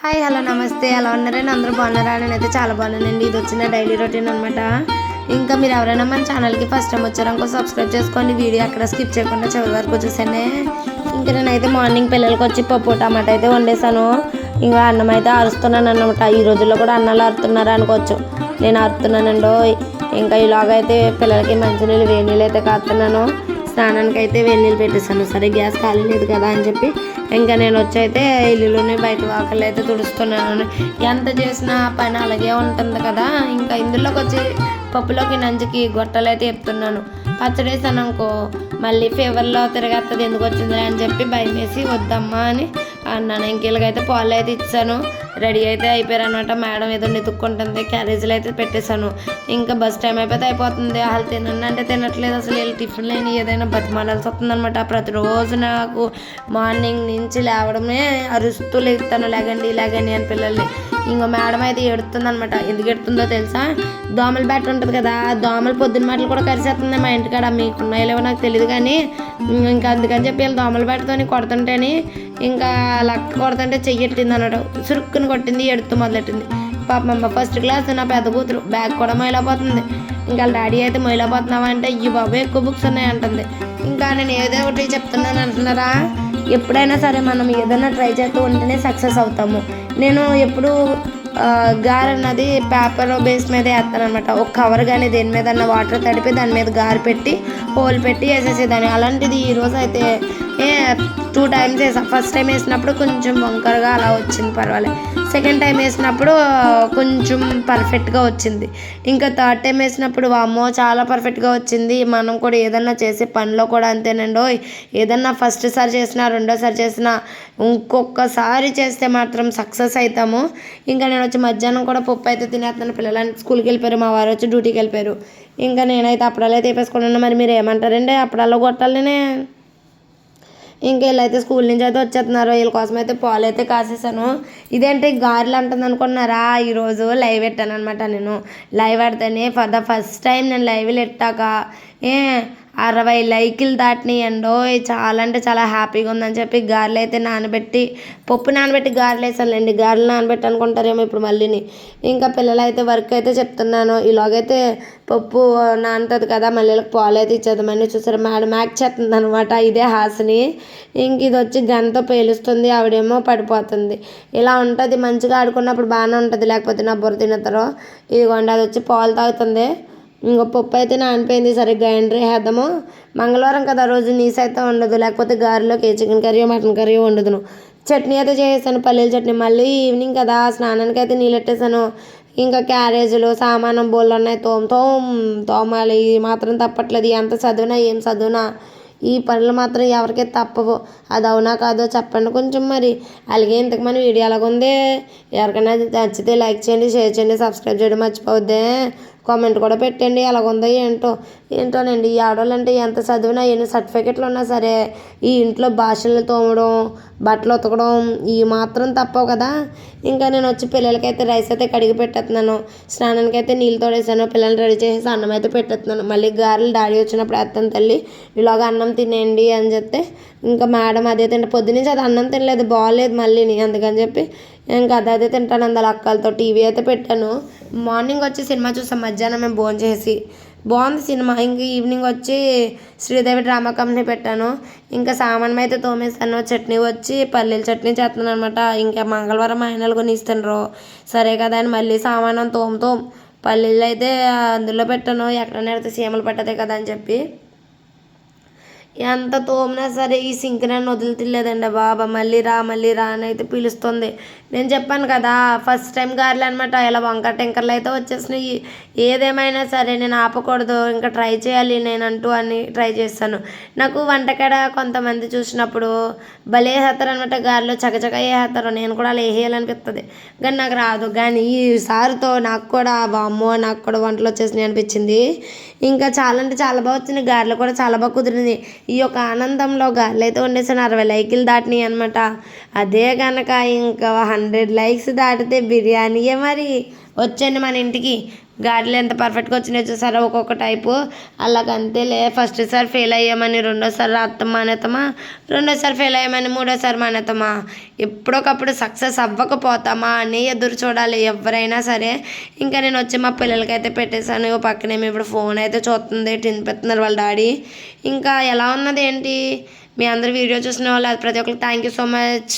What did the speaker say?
Hi hello నమస్తే ఎలా ఉన్నారండి అందరూ బాగున్నారా నేనైతే చాలా బాగున్నానండి. ఇది వచ్చిన డైలీ రొటీన్ అనమాట. ఇంకా మీరు ఎవరైనా మన ఛానల్కి ఫస్ట్ టైం వచ్చారనుకో సబ్స్క్రైబ్ చేసుకోండి. వీడియో అక్కడ స్కిప్ చేయకుండా చివరి వరకు చూసానే. ఇంకా నేనైతే మార్నింగ్ పిల్లలకి వచ్చి పప్పు టమాటా అయితే వండేసాను. ఇంకా అన్నం అయితే అరుస్తున్నాను అనమాట. ఈ రోజుల్లో కూడా అన్నాలు అరుతున్నారు అనుకోవచ్చు. నేను అరుతున్నానండో. ఇంకా ఇలాగైతే పిల్లలకి మంచినీళ్ళు వేడి నీళ్ళు అయితే కాస్తున్నాను. స్నానానికి అయితే వేడి నీళ్ళు పెట్టేశాను. సరే గ్యాస్ ఖాళీ లేదు కదా అని చెప్పి ఇంకా నేను వచ్చి అయితే ఇల్లులోనే బయట వాకలు అయితే తుడుస్తున్నాను. ఎంత చేసినా పని అలాగే ఉంటుంది కదా. ఇంకా ఇందులోకి వచ్చి పప్పులోకి నంచుకి గొట్టలు అయితే చెప్తున్నాను. పచ్చడి వేసాను అనుకో మళ్ళీ ఫీవర్లో తిరగత్తది ఎందుకు వచ్చింది అని చెప్పి భయం వేసి వద్దమ్మా అని అన్నాను. ఇంకెళ్ళకైతే పాలు అయితే ఇచ్చాను. రెడీ అయితే అయిపోయారు అనమాట. మేడం ఏదో నెతుక్కుంటుంది. క్యారేజీలు అయితే పెట్టేశాను. ఇంకా బస్ టైం అయిపోతే అయిపోతుంది. వాళ్ళు తినండి అంటే తినట్లేదు. అసలు వీళ్ళు టిఫిన్ లేని ఏదైనా బతిమాలాల్సి వస్తుంది అనమాట. ప్రతిరోజు నాకు మార్నింగ్ నుంచి లేవడమే అరుస్తూ లేస్తాను లేగండి లేగండి అని పిల్లల్ని. ఇంకో మేడం అయితే ఎడుతుంది అనమాట. ఎందుకు ఎడుతుందో తెలుసా? దోమల బ్యాట్ ఉంటుంది కదా, దోమలు పొద్దున్న మాటలు కూడా కరిసేస్తుంది మా ఇంటికాడ. మీకున్నాయో లేవో నాకు తెలియదు కానీ ఇంకా అందుకని చెప్పి వీళ్ళు దోమల బ్యాట్తో కొడుతుంటేని ఇంకా లక్క కొడుతుంటే చెయ్యట్టింది అన్నట్టు సురుక్కుని కొట్టింది. ఎడుతూ మొదలెట్టింది. పాపమ్మ ఫస్ట్ క్లాస్ నా పెద్ద కూతురు బ్యాగ్ కూడా మొయిలపోతుంది. ఇంకా డాడీ అయితే మొయిలపోతున్నావా అంటే ఇవి బాబు ఎక్కువ బుక్స్ ఉన్నాయి అంటుంది. ఇంకా నేను ఏదో ఒకటి చెప్తున్నాను అంటున్నారా. ఎప్పుడైనా సరే మనం ఏదైనా ట్రై చేస్తూ ఉంటేనే సక్సెస్ అవుతాము. నేను ఎప్పుడు గారె అన్నది పేపర్ బేస్ మీద వేస్తాను అనమాట. ఒక కవర్ కానీ దేని మీద వాటర్ తడిపి దాని మీద గారు పెట్టి హోల్ పెట్టి వేసేసేదాన్ని. అలాంటిది ఈరోజు అయితే 2 టైమ్స్ వేసా. ఫస్ట్ టైం వేసినప్పుడు కొంచెం వంకరగా అలా వచ్చింది, పర్వాలేదు. సెకండ్ టైం వేసినప్పుడు కొంచెం పర్ఫెక్ట్గా వచ్చింది. ఇంకా థర్డ్ టైం వేసినప్పుడు వామ్మో చాలా పర్ఫెక్ట్గా వచ్చింది. మనం కూడా ఏదన్నా చేసే పనిలో కూడా అంతేనండి. ఏదన్నా ఫస్ట్ సారి చేసినా రెండోసారి చేసినా ఇంకొకసారి చేస్తే మాత్రం సక్సెస్ అవుతాము. ఇంకా నేను వచ్చి మధ్యాహ్నం కూడా పప్పు అయితే తినేస్తున్నాను. పిల్లలని స్కూల్కి వెళ్ళిపోయారు, మా వారు వచ్చి డ్యూటీకి వెళ్ళిపోయారు. ఇంకా నేనైతే అప్పుడల్లా అయితే వేపేసుకున్నాను. మరి మీరు ఏమంటారండి? అప్పుడల్లా కొట్టాలనే. ఇంకా వీళ్ళైతే స్కూల్ నుంచి అయితే వచ్చేస్తున్నారు. వీళ్ళ కోసం అయితే పాలు అయితే కాసేసాను. ఇదేంటి గారెలు అంటుంది అనుకున్నారా? ఈరోజు లైవ్ పెట్టాను అనమాట. నేను లైవ్ పెడితేనే ఫర్ ద ఫస్ట్ టైం నేను లైవ్లు పెట్టాక 60 లైకులు దాటినాయి అండో. చాలా అంటే చాలా హ్యాపీగా ఉందని చెప్పి గారెలు అయితే నానబెట్టి పప్పు నానబెట్టి గారెలు వేసానులేండి. గారెలు నానబెట్టి అనుకుంటారేమో ఇప్పుడు మళ్ళీని. ఇంకా పిల్లలు అయితే వర్క్ అయితే చెప్తున్నాను. ఇలాగైతే పప్పు నానుతుంది కదా, మళ్ళీ పాలు అయితే ఇచ్చేద్దామని చూసారు. మేడం యాక్ట్ చేస్తుంది అనమాట. ఇదే హాసిని. ఇంక ఇది వచ్చి గంతో పేలుస్తుంది, ఆవిడేమో పడిపోతుంది. ఇలా ఉంటుంది. మంచిగా ఆడుకున్నప్పుడు బాగానే ఉంటుంది, లేకపోతే నా బుర్ర తినేతారో. ఇదిగోండి అది వచ్చి పాలు తాగుతుంది. ఇంకో పప్పు అయితే నానిపోయింది. సరే గ్రైండర్ వేద్దాము. మంగళవారం కదా, రోజు నీసు అయితే ఉండదు. లేకపోతే గారెలోకి చికెన్ కర్రీ మటన్ కర్రీ వండుదును. చట్నీ అయితే చేసాను, పల్లీల చట్నీ. మళ్ళీ ఈవినింగ్ కదా, స్నానానికి అయితే నీళ్ళు పెట్టేసాను. ఇంకా క్యారేజీలు సామానం బోళ్ళు ఉన్నాయి, తోమాలి. ఇది మాత్రం తప్పట్లేదు. ఎంత చదివినా ఏం చదివినా ఈ పనులు మాత్రం ఎవరికీ తప్పవు. అది అవునా కాదో చెప్పండి కొంచెం. మరి అలాగే ఇంతకు మన వీడియో ఎలాగుంది? ఎవరికైనా నచ్చితే లైక్ చేయండి, షేర్ చేయండి, సబ్స్క్రైబ్ చేయడం మర్చిపోవద్దే. కామెంట్ కూడా పెట్టండి ఎలాగుందో ఏంటోనండి. ఈ ఆడవాళ్ళంటే ఎంత చదివినా ఎన్ని సర్టిఫికెట్లు ఉన్నా సరే ఈ ఇంట్లో భాషలు తోమడం బట్టలు ఉతకడం ఇవి మాత్రం తప్పవు కదా. ఇంకా నేను వచ్చి పిల్లలకైతే రైస్ అయితే కడిగి పెట్టేస్తున్నాను. స్నానానికి అయితే నీళ్ళు తోడేసాను. పిల్లల్ని రెడీ చేసేసి అన్నం అయితే పెట్టేస్తున్నాను. మళ్ళీ గారెలు డాడీ వచ్చినప్పుడు వేస్తాను తల్లి, ఇలాగ అన్నం తినేయండి అని చెప్తే ఇంకా మేడం అదే తింటే పొద్దునుంచి అది అన్నం తినలేదు, బాగోలేదు మళ్ళీని. అందుకని చెప్పి ఇంకా అదే తింటాను. అందులో అక్కలతో టీవీ అయితే పెట్టాను. మార్నింగ్ వచ్చి సినిమా చూసాం, మధ్యాహ్నం మేము భోజనం చేసి. బాగుంది సినిమా. ఇంక ఈవినింగ్ వచ్చి శ్రీదేవి డ్రామా కంపెనీ పెట్టాను. ఇంకా సామానం అయితే తోమేస్తాను. చట్నీ వచ్చి పల్లీల చట్నీ చేస్తున్నాను అనమాట. ఇంకా మంగళవారం ఆయనలు కొని ఇస్తాను. సరే కదా అని మళ్ళీ సామానం పల్లీలు అయితే అందులో పెట్టాను. ఎక్కడైనా అయితే సీమలు పట్టదే కదా అని చెప్పి. ఎంత తోమినా సరే ఈ సింక్ నన్ను వదులుతులేదండి బాబా. మళ్ళీ రా అని అయితే పిలుస్తుంది. నేను చెప్పాను కదా ఫస్ట్ టైం గారెలు అనమాట. ఇలా వంకర టెంకర్లు అయితే వచ్చేసినాయి. ఏదేమైనా సరే నేను ఆపకూడదు, ఇంకా ట్రై చేయాలి నేనంటూ అని ట్రై చేస్తాను. నాకు వంటకాడ కొంతమంది చూసినప్పుడు భలే వేస్తారు అనమాట. గారెలు చకచక వేస్తారు. నేను కూడా అలా వేయాలనిపిస్తుంది కానీ నాకు రాదు. కానీ ఈసారితో నాకు కూడా వామ్మో నాకు కూడా వంటలు వచ్చేసినాయి అనిపించింది. ఇంకా చాలా అంటే చాలా బాగా వచ్చినాయి. గారెలు కూడా చాలా బాగా కుదిరింది. ఈ యొక్క ఆనందంలో గారెలు అయితే వండేసాను. 60 లైకులు దాటినాయి అనమాట. అదే కనుక ఇంకా 100 లైక్స్ దాటితే బిర్యానీయే మరి. వచ్చండి మన ఇంటికి. గాడిలో ఎంత పర్ఫెక్ట్గా వచ్చినాయో చూసారా ఒక్కొక్క టైపు. అలాగంతేలే, ఫస్ట్ సారి ఫెయిల్ అయ్యామని రెండోసారి రాస్తాం మానేతామా, రెండోసారి ఫెయిల్ అయ్యామని మూడోసారి మానేతామా? ఎప్పుడొకప్పుడు సక్సెస్ అవ్వకపోతామా అని ఎదురు చూడాలి ఎవరైనా సరే. ఇంకా నేను వచ్చి మా పిల్లలకైతే పెట్టేశాను. పక్కనేమో ఇప్పుడు ఫోన్ అయితే చూస్తుంది, తినిపెడుతున్నారు వాళ్ళ డాడీ. ఇంకా ఎలా ఉన్నది ఏంటి, మీ అందరు వీడియో చూసిన వాళ్ళు ప్రతి ఒక్కరికి థ్యాంక్ యూ సో మచ్.